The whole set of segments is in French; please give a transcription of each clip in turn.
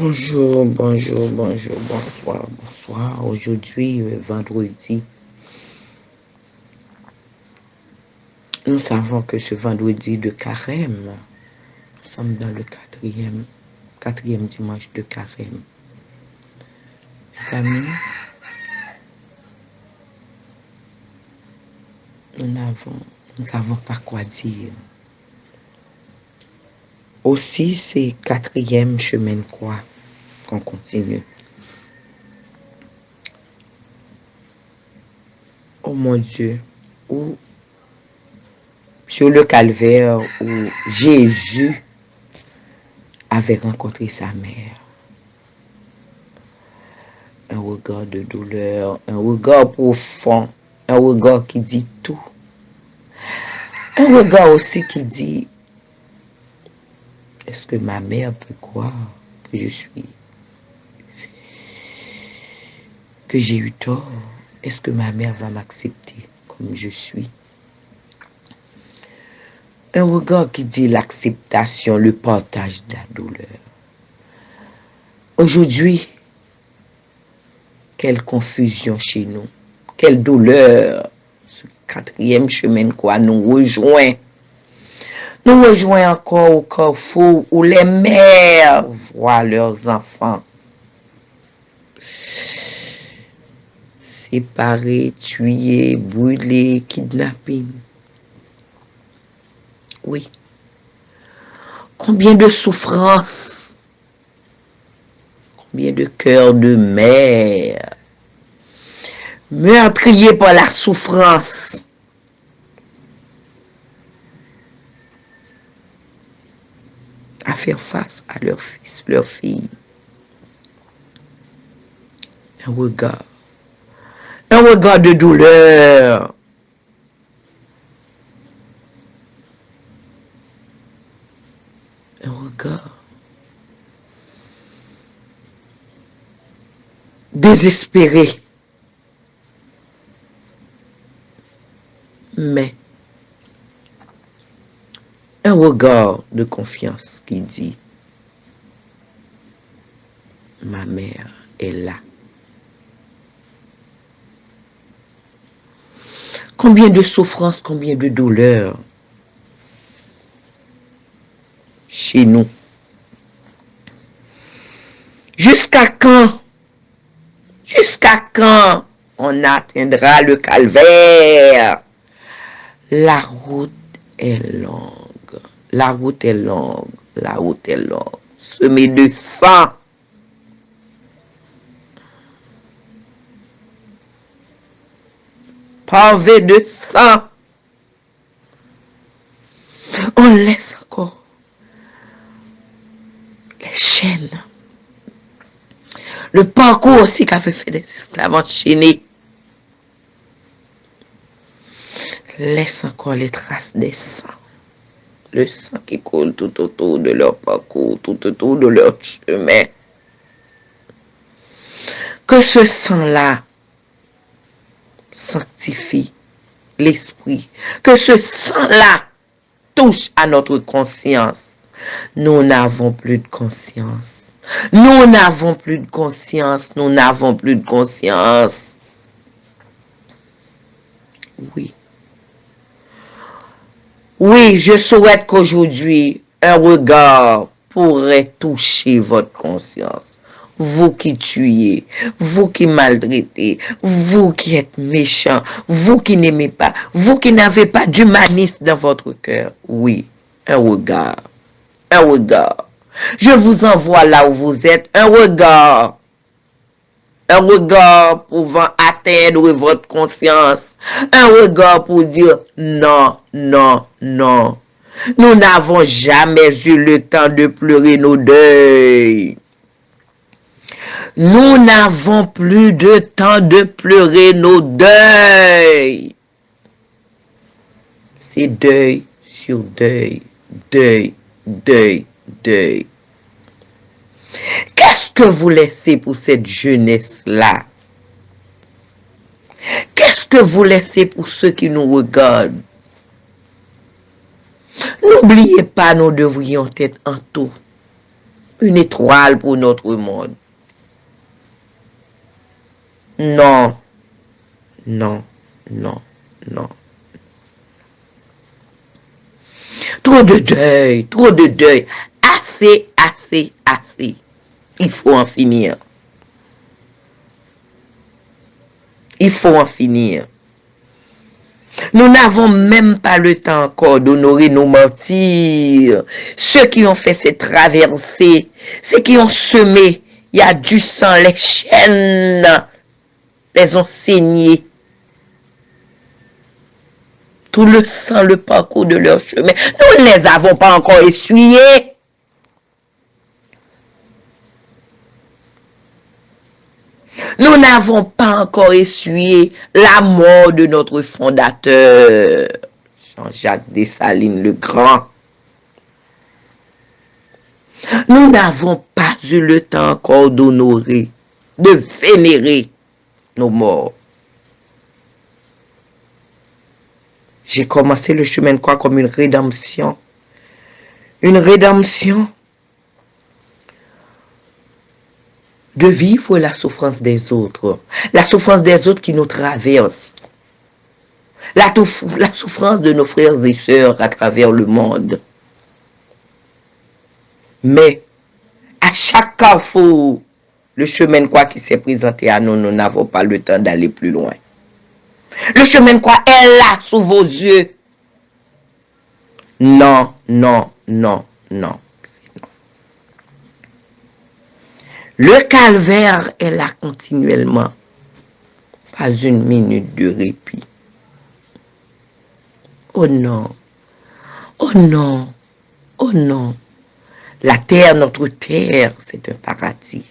Bonjour, bonjour, bonjour, bonsoir, bonsoir. Aujourd'hui, vendredi, nous savons que ce vendredi de carême, nous sommes dans le quatrième dimanche de carême. Mes amis, nous ne savons pas quoi dire. Aussi, c'est quatrième chemin de croix qu'on continue. Oh mon Dieu, où sur le calvaire où Jésus avait rencontré sa mère. Un regard de douleur, un regard profond, un regard qui dit tout. Un regard aussi qui dit, est-ce que ma mère peut croire que que j'ai eu tort? Est-ce que ma mère va m'accepter comme je suis? Un regard qui dit l'acceptation, le partage de la douleur. Aujourd'hui, quelle confusion chez nous, quelle douleur. Ce quatrième chemin de croix nous rejoint. Nous rejoignons encore au carrefour où les mères voient leurs enfants séparés, tués, brûlés, kidnappés. Oui. Combien de souffrances, combien de cœurs de mères meurtriers par la souffrance. À faire face à leurs fils, leurs filles. Un regard de douleur. Un regard désespéré. Mais un regard de confiance qui dit, ma mère est là. Combien de souffrances, combien de douleurs chez nous. Jusqu'à quand on atteindra le calvaire? La route est longue. La route est longue. La route est longue. Semée de sang. Pavé de sang. On laisse encore les chaînes. Le parcours aussi qu'avait fait des esclaves enchaînés. Laisse encore les traces des sangs. Le sang qui coule tout autour de leur parcours, tout autour de leur chemin. Que ce sang-là sanctifie l'esprit. Que ce sang-là touche à notre conscience. Nous n'avons plus de conscience. Nous n'avons plus de conscience. Nous n'avons plus de conscience. Oui. Oui, je souhaite qu'aujourd'hui, un regard pourrait toucher votre conscience. Vous qui tuez, vous qui maltraitez, vous qui êtes méchants, vous qui n'aimez pas, vous qui n'avez pas d'humanisme dans votre cœur. Oui, un regard. Un regard. Je vous envoie là où vous êtes. Un regard. Un regard pouvant atteindre votre conscience. Un regard pour dire non, non, non. Nous n'avons jamais eu le temps de pleurer nos deuils. Nous n'avons plus de temps de pleurer nos deuils. C'est deuil sur deuil, deuil, deuil, deuil. Qu'est-ce que vous laissez pour cette jeunesse-là? Qu'est-ce que vous laissez pour ceux qui nous regardent? N'oubliez pas, nous devrions être en tout. une étoile pour notre monde. Non, non, non, non. Trop de deuil, trop de deuil. Assez, assez, assez. Il faut en finir. Il faut en finir. Nous n'avons même pas le temps encore d'honorer nos martyrs. Ceux qui ont fait ces traversées, ceux qui ont semé, il y a du sang, les chaînes les ont saignées. Tout le sang, le parcours de leur chemin, nous ne les avons pas encore essuyés. Nous n'avons pas encore essuyé la mort de notre fondateur, Jean-Jacques Dessalines le Grand. Nous n'avons pas eu le temps encore d'honorer, de vénérer nos morts. J'ai commencé le chemin de croix comme une rédemption. Une rédemption de vivre la souffrance des autres. La souffrance des autres qui nous traverse. La souffrance de nos frères et sœurs à travers le monde. Mais à chaque carrefour, le chemin de croix qui s'est présenté à nous, nous n'avons pas le temps d'aller plus loin. Le chemin de croix est là sous vos yeux. Non, non, non, non. Le calvaire est là continuellement. Pas une minute de répit. Oh non, oh non, oh non. La terre, notre terre, c'est un paradis.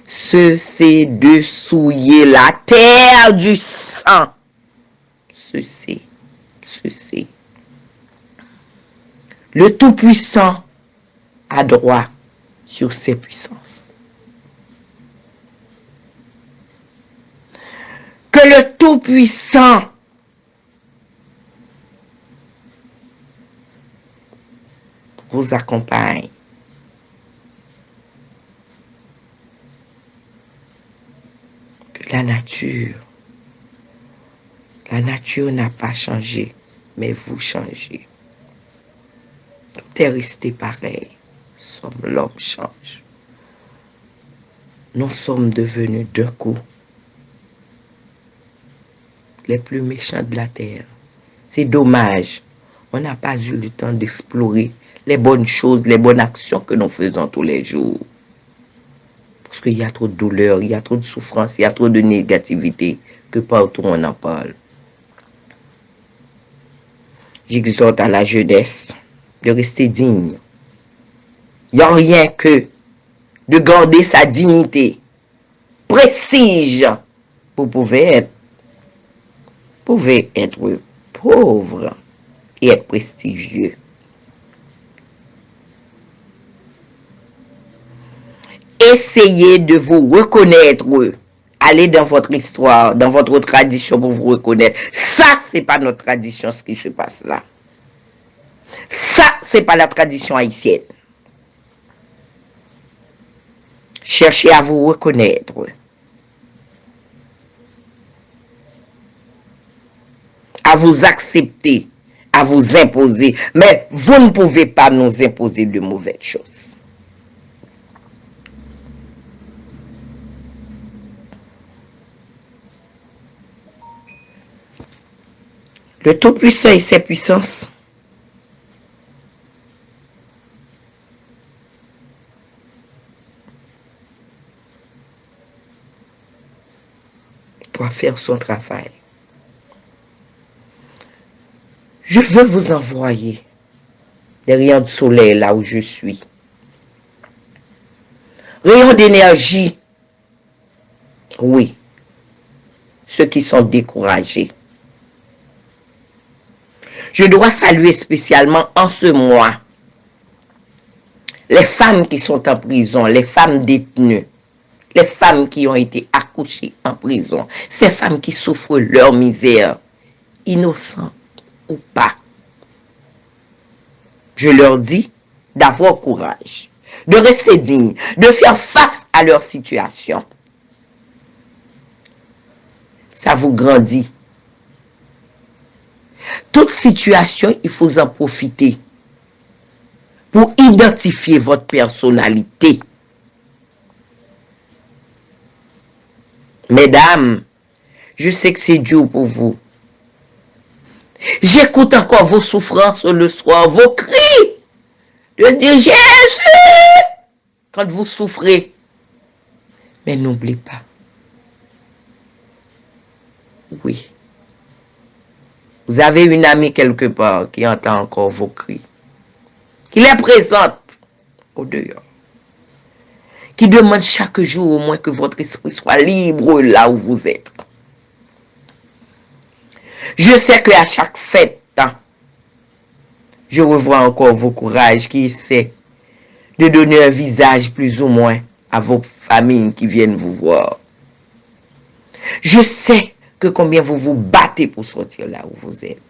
C'est de souiller la terre du sang. C'est. Le Tout-Puissant a droit sur ses puissances. Que le Tout-Puissant vous accompagne. Que la nature n'a pas changé, mais vous changez. Tout est resté pareil. Sauf l'homme change. Nous sommes devenus d'un coup les plus méchants de la terre. C'est dommage. On n'a pas eu le temps d'explorer les bonnes choses, les bonnes actions que nous faisons tous les jours. Parce qu'il y a trop de douleur, il y a trop de souffrance, il y a trop de négativité que partout on en parle. J'exhorte à la jeunesse de rester digne. Il n'y a rien que de garder sa dignité, prestige, vous pouvez être pauvre et être prestigieux. Essayez de vous reconnaître. Allez dans votre histoire, dans votre tradition pour vous reconnaître. Ça, c'est pas notre tradition, ce qui se passe là. Ça, c'est pas la tradition haïtienne. Cherchez à vous reconnaître. À vous accepter, à vous imposer. Mais vous ne pouvez pas nous imposer de mauvaises choses. Le Tout-Puissant et ses puissances doit faire son travail. Je veux vous envoyer des rayons de soleil là où je suis. Rayons d'énergie. Oui. Ceux qui sont découragés. Je dois saluer spécialement en ce mois les femmes qui sont en prison, les femmes détenues, les femmes qui ont été accouchées en prison, ces femmes qui souffrent leur misère, innocentes ou pas. Je leur dis, d'avoir courage, de rester digne, de faire face à leur situation. Ça vous grandit. Toute situation, il faut en profiter pour identifier votre personnalité. Mesdames, je sais que c'est dur pour vous. J'écoute encore vos souffrances le soir, vos cris de dire Jésus quand vous souffrez. Mais n'oubliez pas. Oui. Vous avez une amie quelque part qui entend encore vos cris, qui les présente au dehors, qui demande chaque jour au moins que votre esprit soit libre là où vous êtes. Je sais qu'à chaque fête, je revois encore vos courages qui essaient de donner un visage plus ou moins à vos familles qui viennent vous voir. Je sais que combien vous vous battez pour sortir là où vous êtes.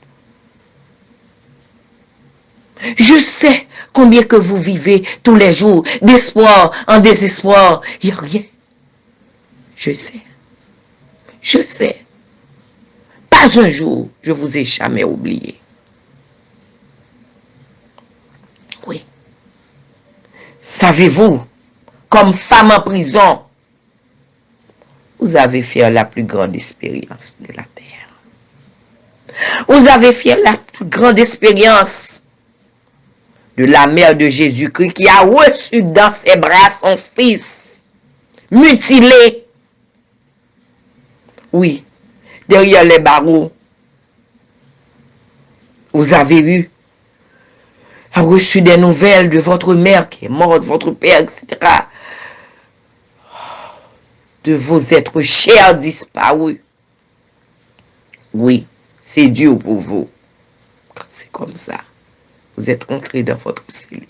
Je sais combien que vous vivez tous les jours d'espoir en désespoir. Il n'y a rien. Je sais. Je sais. Pas un jour, je vous ai jamais oublié. Oui. Savez-vous, comme femme en prison, vous avez fait la plus grande expérience de la terre. Vous avez fait la plus grande expérience de la mère de Jésus-Christ qui a reçu dans ses bras son fils mutilé. Oui, derrière les barreaux, vous avez reçu des nouvelles de votre mère qui est morte, votre père, etc. De vos êtres chers disparus. Oui, c'est dur pour vous. Quand c'est comme ça, vous êtes rentré dans votre cellule.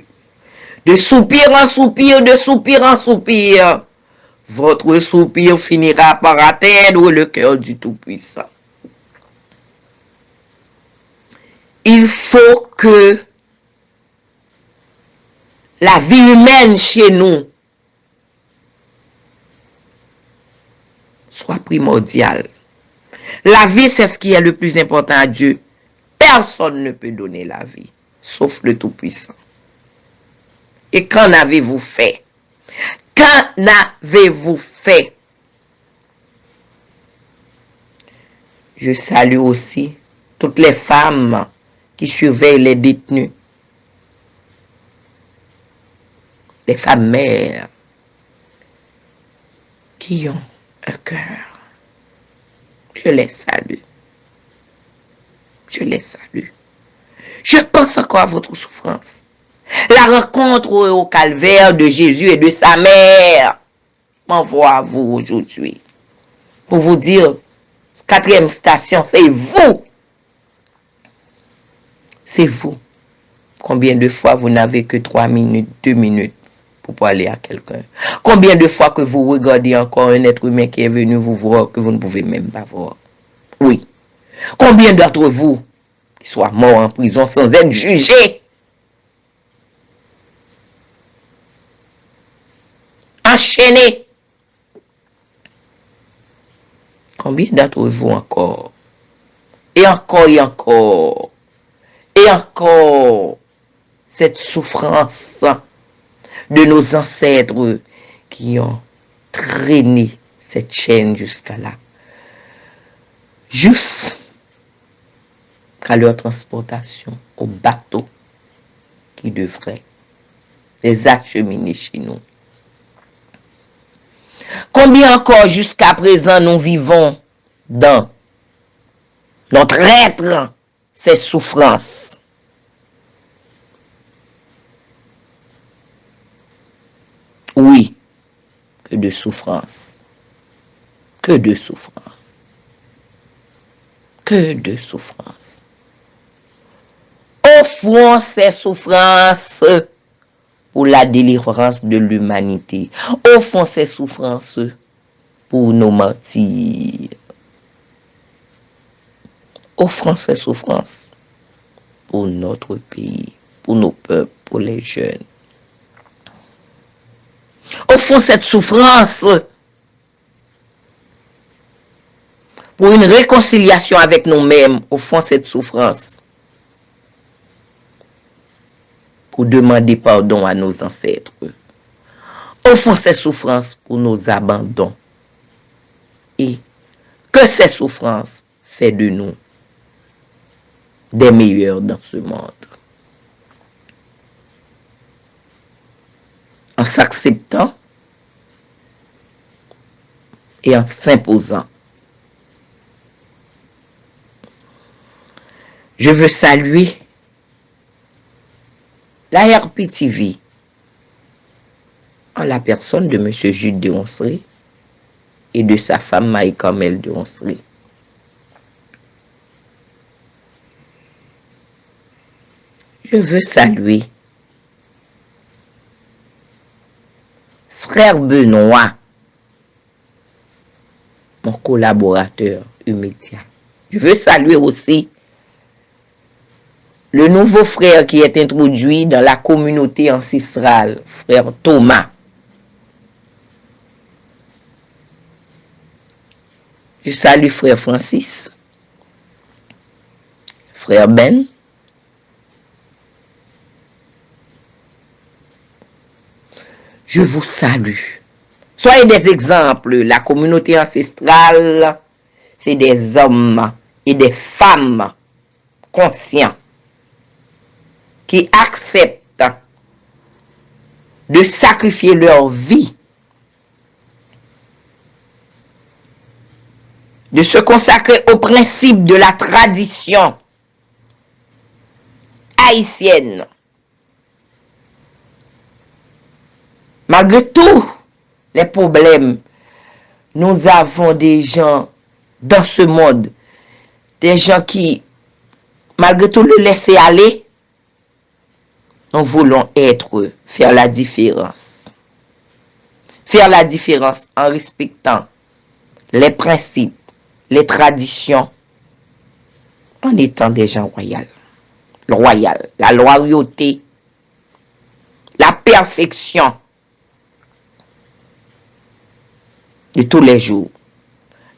De soupir en soupir, de soupir en soupir, votre soupir finira par atteindre le cœur du Tout-Puissant. Il faut que la vie humaine chez nous soit primordiale. La vie, c'est ce qui est le plus important à Dieu. Personne ne peut donner la vie, sauf le Tout-Puissant. Et qu'en avez-vous fait? Qu'en avez-vous fait? Je salue aussi toutes les femmes qui surveillent les détenus. Les femmes mères qui ont un cœur. Je les salue. Je les salue. Je pense encore à votre souffrance. La rencontre au calvaire de Jésus et de sa mère m'envoie à vous aujourd'hui. Pour vous dire, quatrième station, c'est vous. C'est vous. Combien de fois vous n'avez que 3 minutes, 2 minutes pour parler à quelqu'un? Combien de fois que vous regardez encore un être humain qui est venu vous voir que vous ne pouvez même pas voir? Oui. Combien d'entre vous qui soient morts en prison sans être jugés? Enchaînés. Combien d'entre vous encore? Et encore, et encore. Et encore. Cette souffrance de nos ancêtres qui ont traîné cette chaîne jusqu'à là. Juste qu'à leur transportation au bateau qui devrait les acheminer chez nous. Combien encore jusqu'à présent nous vivons dans notre être ces souffrances? Oui, que de souffrance. Que de souffrance. Que de souffrance. Offrons ces souffrances pour la délivrance de l'humanité. Offrons ces souffrances pour nos martyrs. Offrons ces souffrances pour notre pays, pour nos peuples, pour les jeunes. Au fond, cette souffrance, pour une réconciliation avec nous-mêmes, au fond, cette souffrance, pour demander pardon à nos ancêtres. Au fond, cette souffrance pour nos abandons. Et que ces souffrances fait de nous des meilleurs dans ce monde. En s'acceptant et en s'imposant. Je veux saluer la RPTV en la personne de M. Jude de Onsré et de sa femme Marie-Carmel de Onsré. Je veux saluer frère Benoît, mon collaborateur immédiat. Je veux saluer aussi le nouveau frère qui est introduit dans la communauté ancestrale, frère Thomas. Je salue frère Francis, frère Ben, je vous salue. Soyez des exemples. La communauté ancestrale, c'est des hommes et des femmes conscients qui acceptent de sacrifier leur vie, de se consacrer au principe de la tradition haïtienne. Malgré tous les problèmes, nous avons des gens dans ce monde, des gens qui, malgré tout le laisser aller, nous voulons faire la différence. Faire la différence en respectant les principes, les traditions, en étant des gens royaux. La loyauté, la perfection de tous les jours.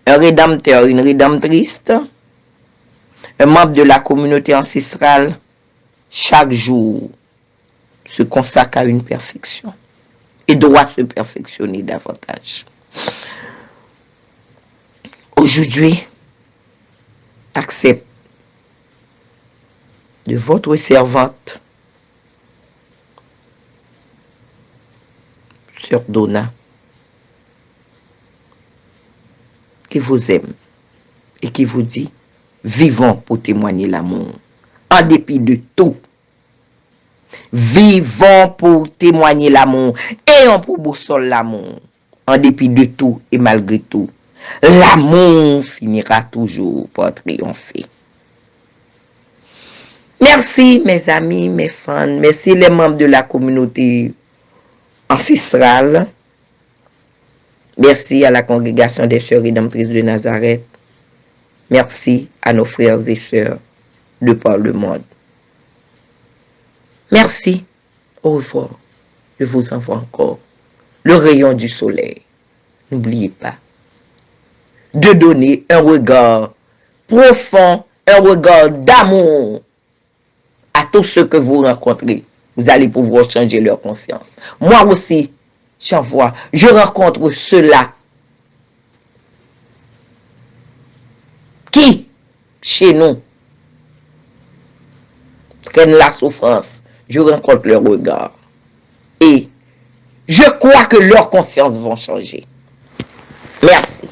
Un rédempteur, une rédemptrice, un membre de la communauté ancestrale, chaque jour se consacre à une perfection et doit se perfectionner davantage. Aujourd'hui, accepte de votre servante, Sœur Donna, qui vous aime et qui vous dit, vivons pour témoigner l'amour, en dépit de tout. Vivons pour témoigner l'amour, ayons pour boussole l'amour, en dépit de tout et malgré tout. L'amour finira toujours par triompher. Merci mes amis, mes fans, merci les membres de la communauté ancestrale. Merci à la congrégation des Sœurs Rédemptrices de Nazareth. Merci à nos frères et sœurs de par le monde. Merci. Au revoir. Je vous envoie encore le rayon du soleil. N'oubliez pas de donner un regard profond, un regard d'amour à tous ceux que vous rencontrez. Vous allez pouvoir changer leur conscience. Moi aussi, j'envoie, je rencontre ceux-là qui, chez nous, prennent la souffrance. Je rencontre leur regard. Et je crois que leurs consciences vont changer. Merci.